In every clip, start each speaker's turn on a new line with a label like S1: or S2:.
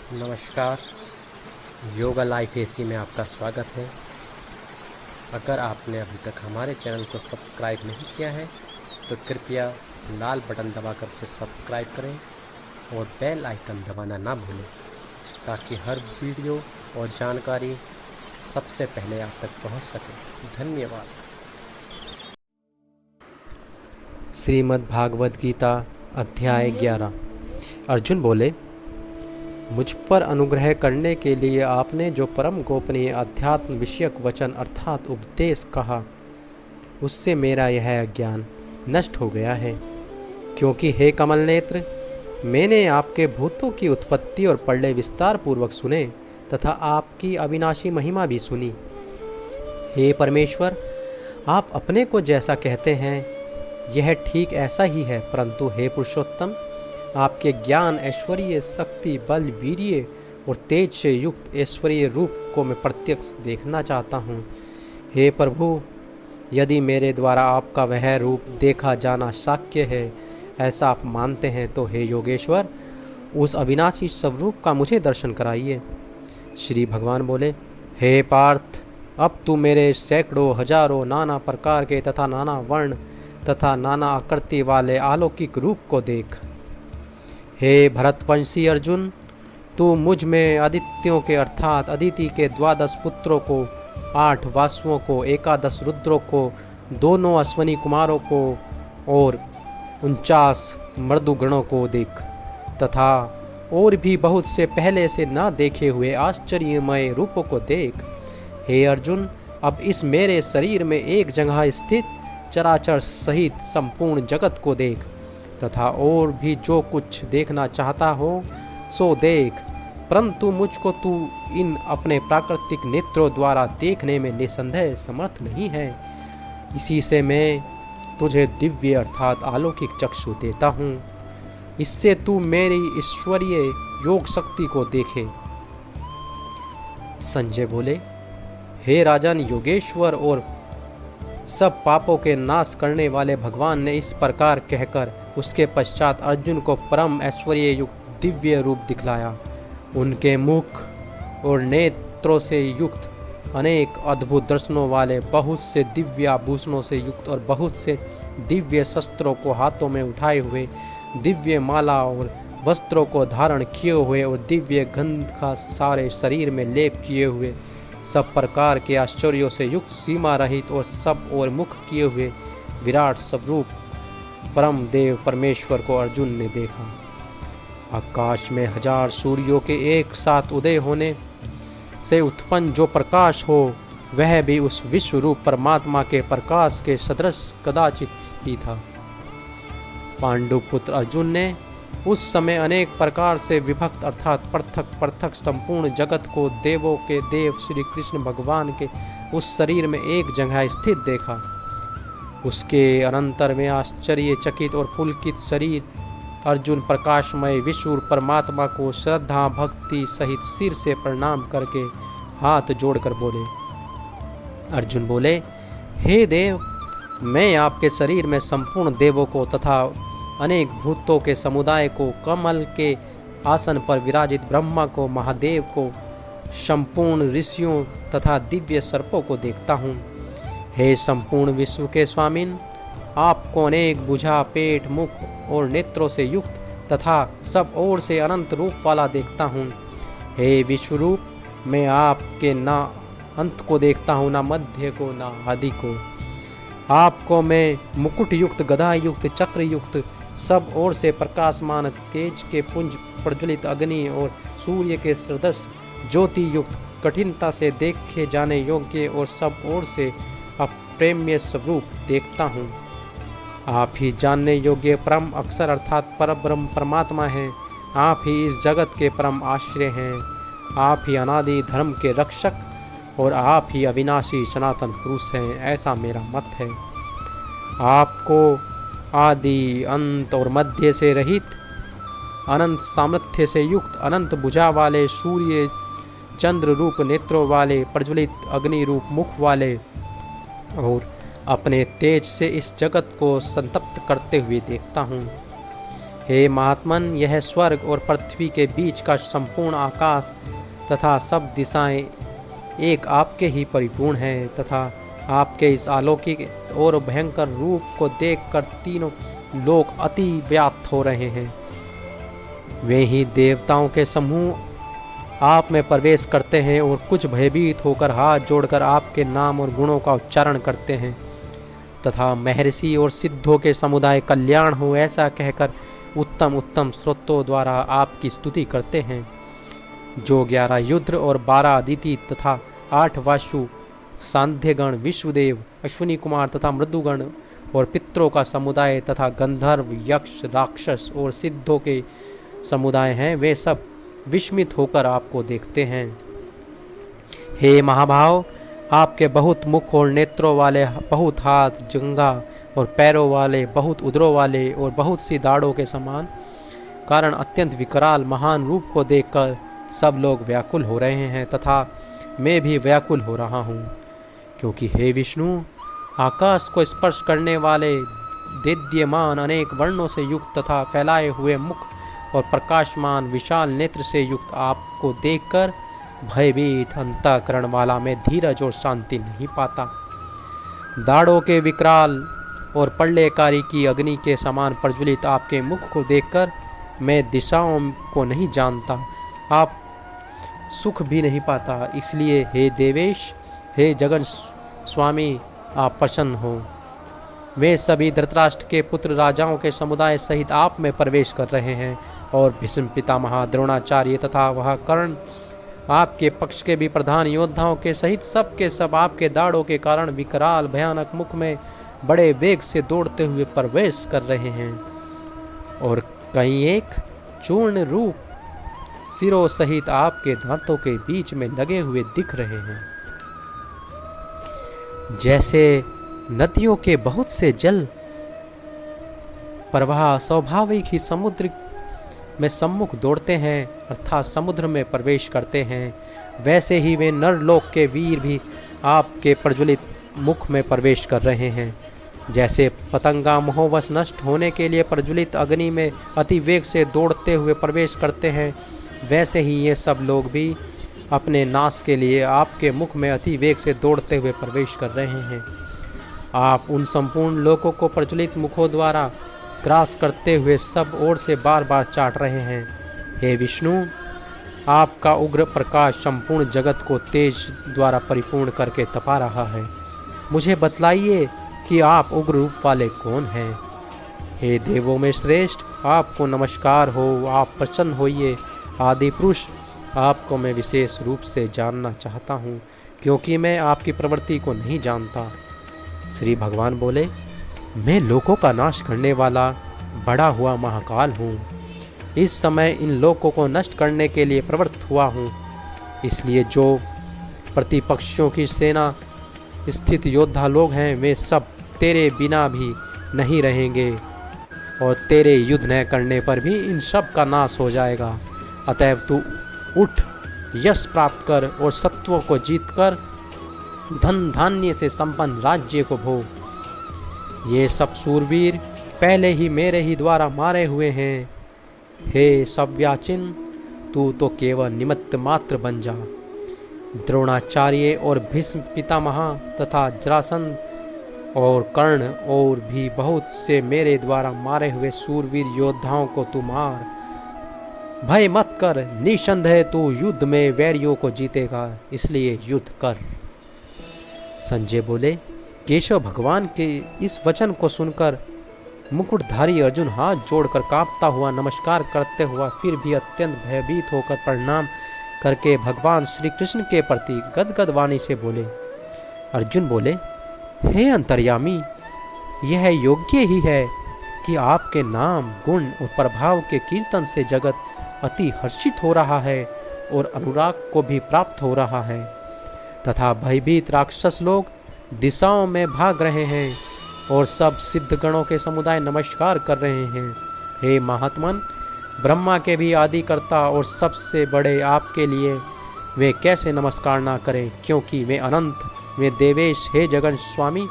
S1: नमस्कार। Yoga life AC में आपका स्वागत है। अगर आपने अभी तक हमारे चैनल को सब्सक्राइब नहीं किया है तो कृपया लाल बटन दबाकर उसे सब्सक्राइब करें और बेल आइकन दबाना ना भूलें ताकि हर वीडियो और जानकारी सबसे पहले आप तक पहुंच सके। धन्यवाद। श्रीमद् भागवत गीता अध्याय 11। अर्जुन बोले, मुझ पर अनुग्रह करने के लिए आपने जो परम गोपनीय अध्यात्म विषयक वचन अर्थात उपदेश कहा, उससे मेरा यह अज्ञान नष्ट हो गया है। क्योंकि हे कमल नेत्र, मैंने आपके भूतों की उत्पत्ति और प्रलय विस्तार पूर्वक सुने तथा आपकी अविनाशी महिमा भी सुनी। हे परमेश्वर, आप अपने को जैसा कहते हैं यह ठीक ऐसा ही है, परंतु हे पुरुषोत्तम, आपके ज्ञान, ऐश्वर्य, शक्ति, बल, वीर्य और तेज से युक्त ऐश्वर्य रूप को मैं प्रत्यक्ष देखना चाहता हूँ। हे प्रभु, यदि मेरे द्वारा आपका वह रूप देखा जाना शक्य है, ऐसा आप मानते हैं, तो हे योगेश्वर, उस अविनाशी स्वरूप का मुझे दर्शन कराइए। श्री भगवान बोले, हे पार्थ, अब तू मेरे सैकड़ों हजारों नाना प्रकार के तथा नाना वर्ण तथा नाना आकृति वाले अलौकिक रूप को देख। हे भरतवंशी अर्जुन, तू मुझ में आदित्यों के अर्थात अदिति के 12 पुत्रों को, 8 वासुओं को, 11 रुद्रों को, दोनों अश्वनी कुमारों को और 49 मर्दुगणों को देख तथा और भी बहुत से पहले से न देखे हुए आश्चर्यमय रूपों को देख। हे अर्जुन, अब इस मेरे शरीर में एक जगह स्थित चराचर सहित संपूर्ण जगत को देख तथा और भी जो कुछ देखना चाहता हो सो देख, परंतु मुझको तू इन अपने प्राकृतिक नेत्रों द्वारा देखने में निसंदेह समर्थ नहीं है। इसी से मैं तुझे दिव्य अर्थात अलौकिक चक्षु देता हूँ। इससे तू मेरी ईश्वरीय योग शक्ति को देखे। संजय बोले, हे राजन, योगेश्वर और सब पापों के नाश करने वाले भगवान ने इस प्रकार कहकर उसके पश्चात अर्जुन को परम ऐश्वर्य युक्त दिव्य रूप दिखलाया। उनके मुख और नेत्रों से युक्त अनेक अद्भुत दर्शनों वाले, बहुत से दिव्य आभूषणों से युक्त और बहुत से दिव्य शस्त्रों को हाथों में उठाए हुए, दिव्य माला और वस्त्रों को धारण किए हुए और दिव्य गंध का सारे शरीर में लेप किए हुए, सब प्रकार के आश्चर्यों से युक्त, सीमा रहित और सब और मुख किए हुए विराट स्वरूप परम देव परमेश्वर को अर्जुन ने देखा। आकाश में 1000 सूर्यों के एक साथ उदय होने से उत्पन्न जो प्रकाश हो, वह भी उस विश्व रूप परमात्मा के प्रकाश के सदृश कदाचित ही था। पांडुपुत्र अर्जुन ने उस समय अनेक प्रकार से विभक्त अर्थात पृथक पृथक संपूर्ण जगत को देवों के देव श्री कृष्ण भगवान के उस शरीर में एक जगह स्थित देखा। उसके अनंतर में आश्चर्यचकित और पुलकित शरीर अर्जुन प्रकाशमय विश्व परमात्मा को श्रद्धा भक्ति सहित सिर से प्रणाम करके हाथ जोड़कर बोले। अर्जुन बोले, हे देव, मैं आपके शरीर में संपूर्ण देवों को तथा अनेक भूतों के समुदाय को, कमल के आसन पर विराजित ब्रह्मा को, महादेव को, संपूर्ण ऋषियों तथा दिव्य सर्पों को देखता हूँ। हे संपूर्ण विश्व के स्वामिन, आपको अनेक भुजा, पेट, मुख और नेत्रों से युक्त तथा सब ओर से अनंत रूप वाला देखता हूँ। हे विश्वरूप, मैं आपके ना अंत को देखता हूँ, ना मध्य को, ना आदि को। आपको मैं मुकुट युक्त, गदा युक्त, चक्र युक्त, सब ओर से प्रकाशमान तेज के पुंज, प्रज्वलित अग्नि और सूर्य के सदृश ज्योति युक्त, कठिनता से देखे जाने योग्य और सब ओर से अप्रेम्य स्वरूप देखता हूँ। आप ही जानने योग्य परम अक्षर अर्थात परब्रह्म परमात्मा हैं। आप ही इस जगत के परम आश्रय हैं। आप ही अनादि धर्म के रक्षक और आप ही अविनाशी सनातन पुरुष हैं, ऐसा मेरा मत है। आपको आदि, अंत और मध्य से रहित, अनंत सामर्थ्य से युक्त, अनंत भुजा वाले, सूर्य चंद्र रूप नेत्रों वाले, प्रज्वलित अग्नि रूप मुख वाले और अपने तेज से इस जगत को संतप्त करते हुए देखता हूँ। हे महात्मन, यह स्वर्ग और पृथ्वी के बीच का संपूर्ण आकाश तथा सब दिशाएं एक आपके ही परिपूर्ण हैं तथा आपके इस अलौकिक और भयंकर रूप को देखकर तीनों लोग अति व्याप्त हो रहे हैं। वे ही देवताओं के समूह आप में प्रवेश करते हैं और कुछ भयभीत होकर हाथ जोड़कर आपके नाम और गुणों का उच्चारण करते हैं तथा महर्षि और सिद्धों के समुदाय कल्याण हो ऐसा कहकर उत्तम उत्तम स्रोतों द्वारा आपकी स्तुति करते हैं। जो 11 युद्ध और 12 अदिति तथा 8 वासु सांध्यगण, विश्वदेव, अश्विनी कुमार तथा मृदुगण और पितरों का समुदाय तथा गंधर्व, यक्ष, राक्षस और सिद्धों के समुदाय हैं, वे सब विस्मित होकर आपको देखते हैं। हे महाभाव, आपके बहुत मुख और नेत्रों वाले, बहुत हाथ, जंघा और पैरों वाले, बहुत उदरों वाले और बहुत सी दाढ़ों के समान कारण अत्यंत विकराल महान रूप को देखकर सब लोग व्याकुल हो रहे हैं तथा मैं भी व्याकुल हो रहा हूँ। क्योंकि हे विष्णु, आकाश को स्पर्श करने वाले देदीप्यमान अनेक वर्णों से युक्त तथा फैलाए हुए मुख और प्रकाशमान विशाल नेत्र से युक्त आपको देखकर भयभीत अंतःकरण वाला मैं धीरज और शांति नहीं पाता। दाढ़ों के विकराल और प्रलयकारी की अग्नि के समान प्रज्वलित आपके मुख को देखकर मैं दिशाओं को नहीं जानता, आप सुख भी नहीं पाता। इसलिए हे देवेश, हे जगन स्वामी, आप प्रसन्न हो। वे सभी धृतराष्ट्र के पुत्र राजाओं के समुदाय सहित आप में प्रवेश कर रहे हैं और भीष्म पितामह, द्रोणाचार्य तथा वह कर्ण, आपके पक्ष के भी प्रधान योद्धाओं के सहित सब के सब आपके दाढ़ों के कारण विकराल भयानक मुख में बड़े वेग से दौड़ते हुए प्रवेश कर रहे हैं और कई एक चूर्ण रूप सिरों सहित आपके दांतों के बीच में लगे हुए दिख रहे हैं। जैसे नदियों के बहुत से जल प्रवाह स्वाभाविक ही समुद्र में सम्मुख दौड़ते हैं अर्थात समुद्र में प्रवेश करते हैं, वैसे ही वे नरलोक के वीर भी आपके प्रज्वलित मुख में प्रवेश कर रहे हैं। जैसे पतंगा मोहवश नष्ट होने के लिए प्रज्वलित अग्नि में अति वेग से दौड़ते हुए प्रवेश करते हैं, वैसे ही ये सब लोग भी अपने नाश के लिए आपके मुख में अति वेग से दौड़ते हुए प्रवेश कर रहे हैं। आप उन संपूर्ण लोकों को प्रज्वलित मुखों द्वारा ग्रास करते हुए सब ओर से बार बार चाट रहे हैं। हे विष्णु, आपका उग्र प्रकाश संपूर्ण जगत को तेज द्वारा परिपूर्ण करके तपा रहा है। मुझे बतलाइए कि आप उग्र रूप वाले कौन हैं। हे देवों में श्रेष्ठ, आपको नमस्कार हो, आप प्रसन्न होइए। आदि पुरुष, आपको मैं विशेष रूप से जानना चाहता हूँ क्योंकि मैं आपकी प्रवृत्ति को नहीं जानता। श्री भगवान बोले, मैं लोकों का नाश करने वाला बड़ा हुआ महाकाल हूँ। इस समय इन लोकों को नष्ट करने के लिए प्रवृत्त हुआ हूँ। इसलिए जो प्रतिपक्षियों की सेना स्थित योद्धा लोग हैं, वे सब तेरे बिना भी नहीं रहेंगे और तेरे युद्ध न करने पर भी इन सब का नाश हो जाएगा। अतएव तू उठ, यश प्राप्त कर और शत्रुओं को जीतकर धन धान्य से संपन्न राज्य को भोग। ये सब सूरवीर पहले ही मेरे ही द्वारा मारे हुए हैं। हे सव्याचिन, तू तो केवल निमित्त मात्र बन जा। द्रोणाचार्य और भीष्म पितामह तथा जरासंध और कर्ण और भी बहुत से मेरे द्वारा मारे हुए सूरवीर योद्धाओं को तू मार। भय मत कर, निसंदेह तू युद्ध में वैरियों को जीतेगा, इसलिए युद्ध कर। संजय बोले, केशव भगवान के इस वचन को सुनकर मुकुटधारी अर्जुन हाथ जोड़कर कांपता हुआ नमस्कार करते हुआ फिर भी अत्यंत भयभीत होकर प्रणाम करके भगवान श्री कृष्ण के प्रति गदगद वाणी से बोले। अर्जुन बोले, हे अंतर्यामी, यह योग्य ही है कि आपके नाम, गुण और प्रभाव के कीर्तन से जगत अति हर्षित हो रहा है और अनुराग को भी प्राप्त हो रहा है तथा भयभीत राक्षस लोग दिशाओं में भाग रहे हैं और सब सिद्धगणों के समुदाय नमस्कार कर रहे हैं। हे महात्मन, ब्रह्मा के भी आदिकर्ता और सबसे बड़े आपके लिए वे कैसे नमस्कार ना करें, क्योंकि वे अनंत, वे देवेश। हे जगन स्वामी,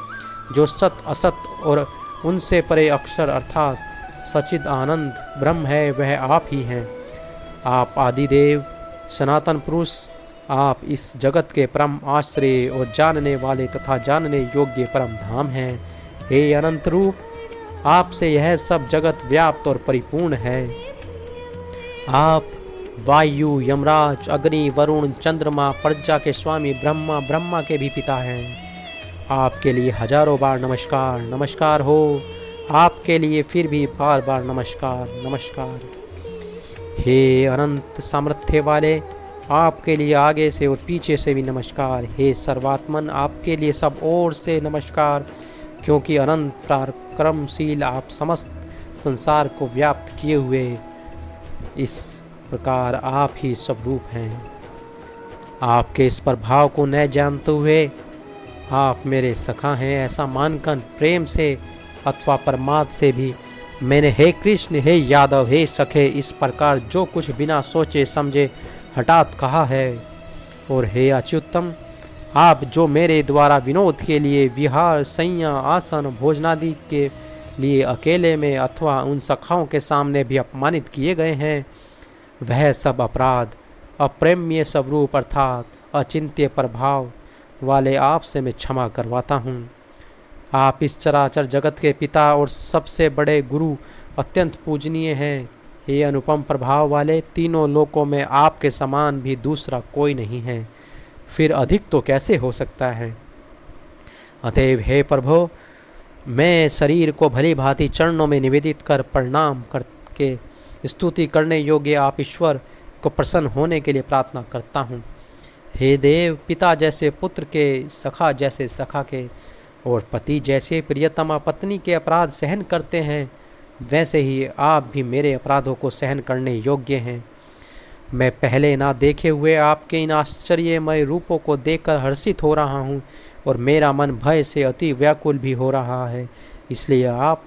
S1: जो सत असत और उनसे परे अक्षर अर्थात सच्चिद आनंद ब्रह्म है वह आप ही हैं। आप आदिदेव सनातन पुरुष, आप इस जगत के परम आश्रय और जानने वाले तथा जानने योग्य परम धाम हैं। हे अनंत रूप, आपसे यह सब जगत व्याप्त और परिपूर्ण है। आप वायु, यमराज, अग्नि, वरुण, चंद्रमा, प्रज्ञा के स्वामी ब्रह्मा, ब्रह्मा के भी पिता हैं। आपके लिए हजारों बार नमस्कार नमस्कार हो। आपके लिए फिर भी बार बार नमस्कार नमस्कार। हे अनंत सामर्थ्य वाले, आपके लिए आगे से और पीछे से भी नमस्कार। हे सर्वात्मन, आपके लिए सब ओर से नमस्कार, क्योंकि अनंत पराक्रमशील आप समस्त संसार को व्याप्त किए हुए इस प्रकार आप ही स्वरूप हैं। आपके इस प्रभाव को न जानते हुए आप मेरे सखा हैं ऐसा मानकर प्रेम से अथवा परमात्मा से भी मैंने हे कृष्ण, हे यादव, हे सखे इस प्रकार जो कुछ बिना सोचे समझे हठात कहा है। और हे अच्युतम, आप जो मेरे द्वारा विनोद के लिए विहार, संज्ञा, आसन, भोजनादि के लिए अकेले में अथवा उन सखाओं के सामने भी अपमानित किए गए हैं, वह सब अपराध अप्रेम्य स्वरूप अर्थात अचिंत्य प्रभाव वाले आपसे मैं क्षमा करवाता हूँ। आप इस चराचर जगत के पिता और सबसे बड़े गुरु अत्यंत पूजनीय हैं। हे अनुपम प्रभाव वाले, तीनों लोकों में आपके समान भी दूसरा कोई नहीं है, फिर अधिक तो कैसे हो सकता है। अतएव हे प्रभो, मैं शरीर को भली भांति चरणों में निवेदित कर प्रणाम करके स्तुति करने योग्य आप ईश्वर को प्रसन्न होने के लिए प्रार्थना करता हूँ। हे देव, पिता जैसे पुत्र के, सखा जैसे सखा के और पति जैसे प्रियतमा पत्नी के अपराध सहन करते हैं, वैसे ही आप भी मेरे अपराधों को सहन करने योग्य हैं। मैं पहले ना देखे हुए आपके इन आश्चर्यमय रूपों को देखकर हर्षित हो रहा हूँ और मेरा मन भय से अति व्याकुल भी हो रहा है। इसलिए आप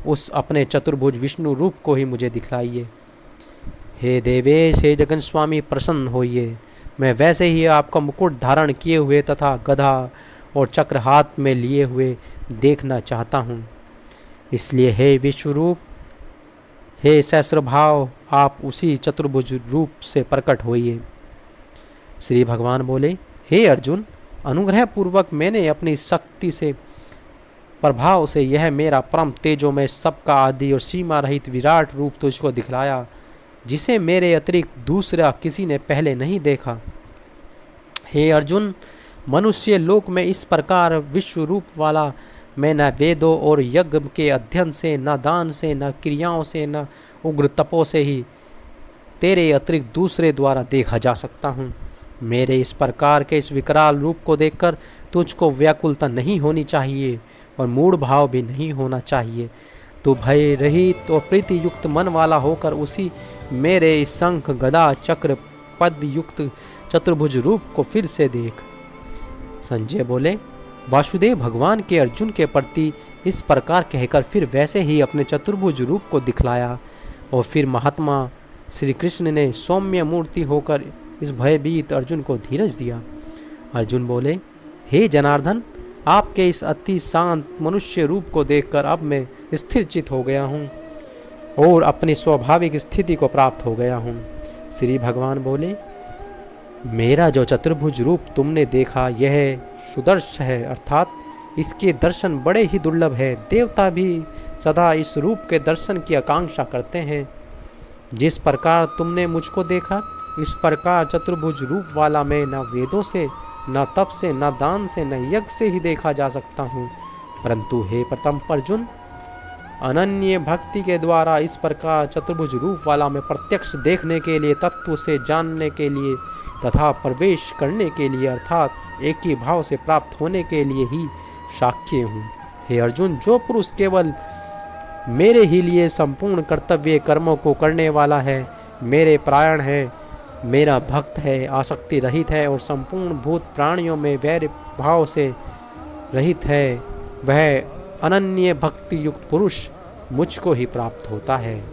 S1: उस अपने चतुर्भुज विष्णु रूप को ही मुझे दिखलाइए। हे देवेश, हे जगन स्वामी, प्रसन्न होइए। मैं वैसे ही आपका मुकुट धारण किए हुए तथा गधा और चक्र हाथ में लिए हुए देखना चाहता हूँ। इसलिए हे विश्वरूप, हे सहस्रभाव, आप उसी चतुर्भुज रूप से प्रकट होइए। श्री भगवान बोले, हे अर्जुन, अनुग्रह पूर्वक मैंने अपनी शक्ति से प्रभाव से यह मेरा परम तेजोमय सबका आदि और सीमा रहित विराट रूप तुझको दिखलाया, जिसे मेरे अतिरिक्त दूसरा किसी ने पहले नहीं देखा। हे अर्जुन, मनुष्य लोक में इस प्रकार विश्व रूप वाला मैं न वेदों और यज्ञ के अध्ययन से, न दान से, न क्रियाओं से, न उग्र तपों से ही तेरे अतिरिक्त दूसरे द्वारा देखा जा सकता हूँ। मेरे इस प्रकार के इस विकराल रूप को देखकर तुझको व्याकुलता नहीं होनी चाहिए और मूढ़ भाव भी नहीं होना चाहिए। तू भय रहित और प्रीति युक्त मन वाला होकर उसी मेरे इस शंख, गदा, चक्र, पद युक्त चतुर्भुज रूप को फिर से देख। संजय बोले, वासुदेव भगवान के अर्जुन के प्रति इस प्रकार कहकर फिर वैसे ही अपने चतुर्भुज रूप को दिखलाया और फिर महात्मा श्री कृष्ण ने सौम्य मूर्ति होकर इस भयभीत अर्जुन को धीरज दिया। अर्जुन बोले, हे जनार्दन, आपके इस अति शांत मनुष्य रूप को देखकर अब मैं स्थिर चित हो गया हूँ और अपनी स्वाभाविक स्थिति को प्राप्त हो गया हूँ। श्री भगवान बोले, मेरा जो चतुर्भुज रूप तुमने देखा यह सुदर्श है, अर्थात इसके दर्शन बड़े ही दुर्लभ है। देवता भी सदा इस रूप के दर्शन की आकांक्षा करते हैं। जिस प्रकार तुमने मुझको देखा, इस प्रकार चतुर्भुज रूप वाला मैं न वेदों से, न तप से, न दान से, न यज्ञ से ही देखा जा सकता हूँ। परंतु हे प्रथम अर्जुन, अनन्य भक्ति के द्वारा इस प्रकार चतुर्भुज रूप वाला मैं प्रत्यक्ष देखने के लिए, तत्व से जानने के लिए तथा प्रवेश करने के लिए, अर्थात एक ही भाव से प्राप्त होने के लिए ही साक्ष्य हूँ। हे अर्जुन, जो पुरुष केवल मेरे ही लिए संपूर्ण कर्तव्य कर्मों को करने वाला है, मेरे प्राण है, मेरा भक्त है, आसक्ति रहित है और संपूर्ण भूत प्राणियों में वैर भाव से रहित है, वह अनन्य भक्ति युक्त पुरुष मुझको ही प्राप्त होता है।